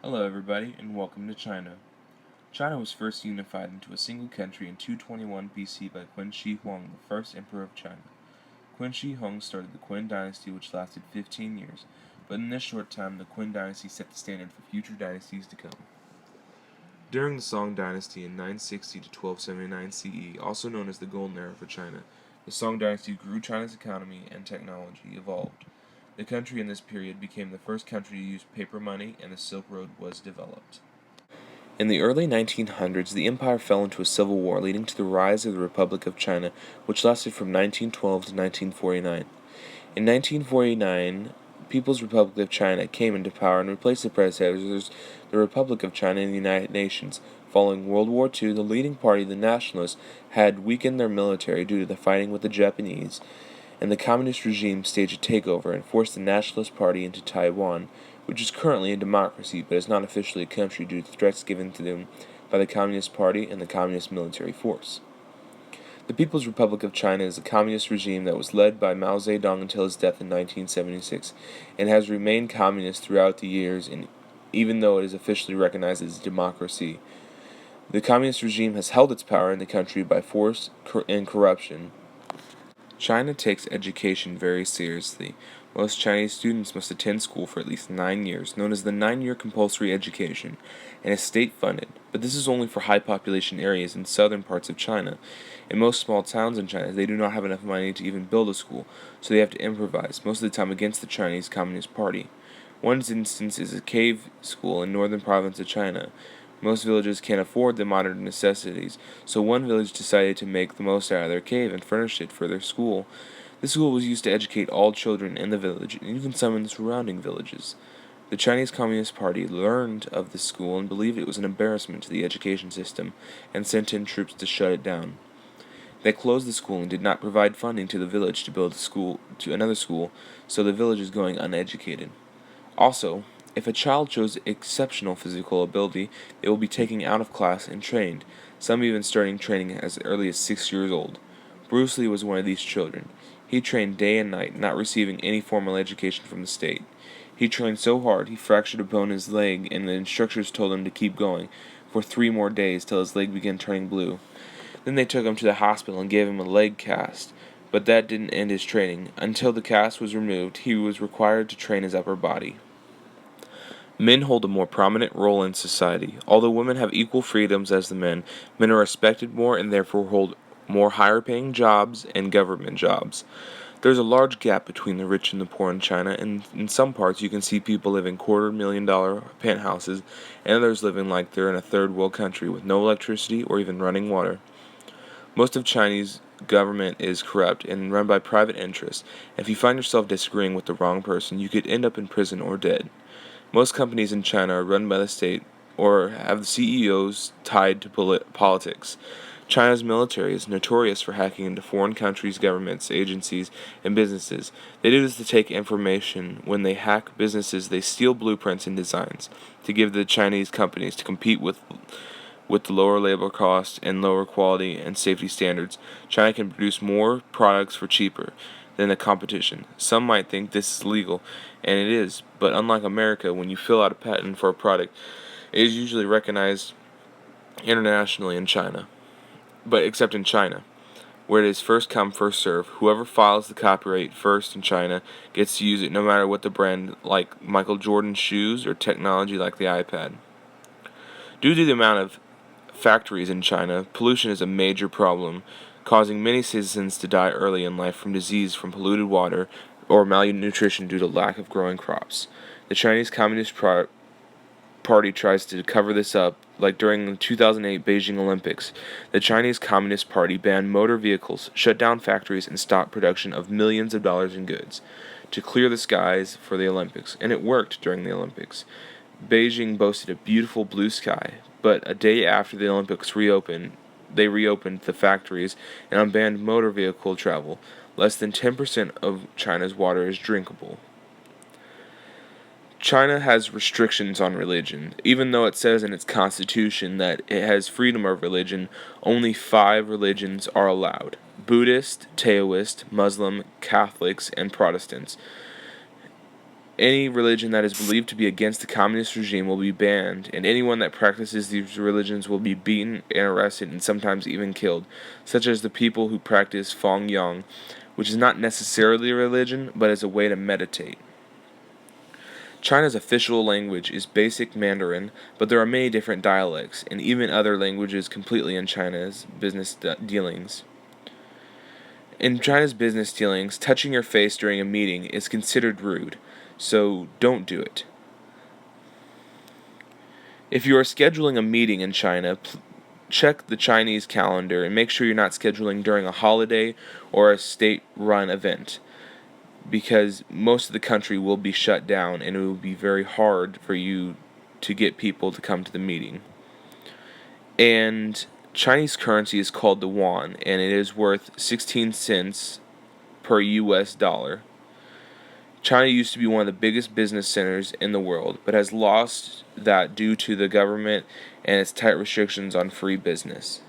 Hello, everybody, and welcome to China. China was first unified into a single country in 221 BC by Qin Shi Huang, the first emperor of China. Qin Shi Huang started the Qin dynasty, which lasted 15 years, but in this short time, the Qin dynasty set the standard for future dynasties to come. During the Song dynasty in 960 to 1279 CE, also known as the Golden Era for China, the Song dynasty grew China's economy and technology evolved. The country in this period became the first country to use paper money, and the Silk Road was developed. In the early 1900s, the empire fell into a civil war, leading to the rise of the Republic of China, which lasted from 1912 to 1949. In 1949, People's Republic of China came into power and replaced the predecessors, the Republic of China and the United Nations. Following World War II, the leading party, the Nationalists, had weakened their military due to the fighting with the Japanese, and the communist regime staged a takeover and forced the Nationalist Party into Taiwan, which is currently a democracy but is not officially a country due to threats given to them by the Communist Party and the Communist military force. The People's Republic of China is a communist regime that was led by Mao Zedong until his death in 1976 and has remained communist throughout the years, and even though it is officially recognized as a democracy. The communist regime has held its power in the country by force and corruption. China takes education very seriously. Most Chinese students must attend school for at least 9 years, known as the 9-year compulsory education, and is state funded, but this is only for high population areas in southern parts of China. In most small towns in China, they do not have enough money to even build a school, so they have to improvise, most of the time against the Chinese Communist Party. One instance is a cave school in northern province of China. Most villages can't afford the modern necessities, so one village decided to make the most out of their cave and furnished it for their school. The school was used to educate all children in the village, and even some in the surrounding villages. The Chinese Communist Party learned of this school and believed it was an embarrassment to the education system, and sent in troops to shut it down. They closed the school and did not provide funding to the village to build another school, so the village is going uneducated. Also, if a child shows exceptional physical ability, they will be taken out of class and trained, some even starting training as early as 6 years old. Bruce Lee was one of these children. He trained day and night, not receiving any formal education from the state. He trained so hard he fractured a bone in his leg, and the instructors told him to keep going for 3 more days till his leg began turning blue. Then they took him to the hospital and gave him a leg cast, but that didn't end his training. Until the cast was removed, he was required to train his upper body. Men hold a more prominent role in society. Although women have equal freedoms as the men are respected more and therefore hold more higher paying jobs and government jobs. There's a large gap between the rich and the poor in China, and in some parts you can see people living $250,000 penthouses, and others living like they're in a third world country with no electricity or even running water. Most of Chinese government is corrupt and run by private interests. If you find yourself disagreeing with the wrong person, you could end up in prison or dead. Most companies in China are run by the state or have the CEOs tied to politics. China's military is notorious for hacking into foreign countries' governments, agencies, and businesses. They do this to take information. When they hack businesses, they steal blueprints and designs to give the Chinese companies to compete with the lower labor costs and lower quality and safety standards. China can produce more products for cheaper than the competition. Some might think this is legal, and it is, but unlike America, when you fill out a patent for a product, it is usually recognized internationally in China, but except in China, where it is first come, first serve. Whoever files the copyright first in China gets to use it no matter what the brand, like Michael Jordan shoes or technology like the iPad. Due to the amount of factories in China, pollution is a major problem, causing many citizens to die early in life from disease from polluted water or malnutrition due to lack of growing crops. The Chinese Communist Party tries to cover this up, like during the 2008 Beijing Olympics. The Chinese Communist Party banned motor vehicles, shut down factories, and stopped production of millions of dollars in goods to clear the skies for the Olympics, and it worked during the Olympics. Beijing boasted a beautiful blue sky, but a day after the Olympics reopened, they reopened the factories and unbanned motor vehicle travel. Less than 10% of China's water is drinkable. China has restrictions on religion. Even though it says in its constitution that it has freedom of religion, only 5 religions are allowed: Buddhist, Taoist, Muslim, Catholics, and Protestants. Any religion that is believed to be against the communist regime will be banned, and anyone that practices these religions will be beaten and arrested and sometimes even killed, such as the people who practice Fong Yang, which is not necessarily a religion, but is a way to meditate. China's official language is Basic Mandarin, but there are many different dialects, and even other languages completely in China's business dealings. In China's business dealings, touching your face during a meeting is considered rude, so don't do it. If you are scheduling a meeting in China, check the Chinese calendar and make sure you're not scheduling during a holiday or a state-run event, because most of the country will be shut down and it will be very hard for you to get people to come to the meeting. And Chinese currency is called the yuan, and it is worth 16 cents per US dollar. China used to be one of the biggest business centers in the world, but has lost that due to the government and its tight restrictions on free business.